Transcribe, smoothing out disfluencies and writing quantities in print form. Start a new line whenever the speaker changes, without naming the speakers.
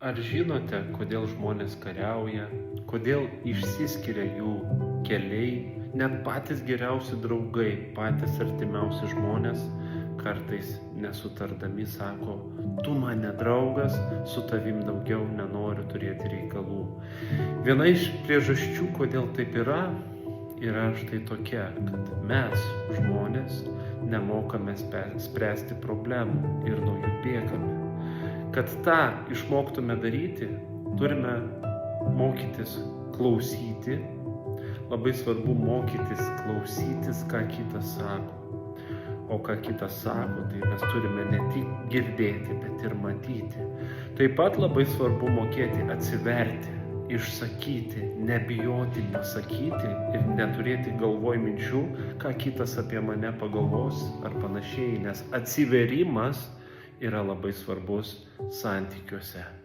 Ar žinote, kodėl žmonės kariauja, kodėl išsiskiria jų keliai, net patys geriausi draugai, patys artimiausi žmonės kartais nesutardami sako, tu man ne draugas, su tavim daugiau nenoriu turėti reikalų. Viena iš priežasčių, kodėl taip yra štai tokia, kad mes, žmonės, nemokame spręsti problemų ir nuo jų bėgame. Kad tą išmoktume daryti, turime mokytis klausyti. Labai svarbu mokytis klausytis, ką kitas sako. O ką kitas sako, tai mes turime ne tik girdėti, bet ir matyti. Taip pat labai svarbu mokėti atsiverti, išsakyti, nebijoti pasakyti ir neturėti galvoj minčių, ką kitas apie mane pagalvos ar panašiai, nes atsiverimas yra labai svarbus santykiuose.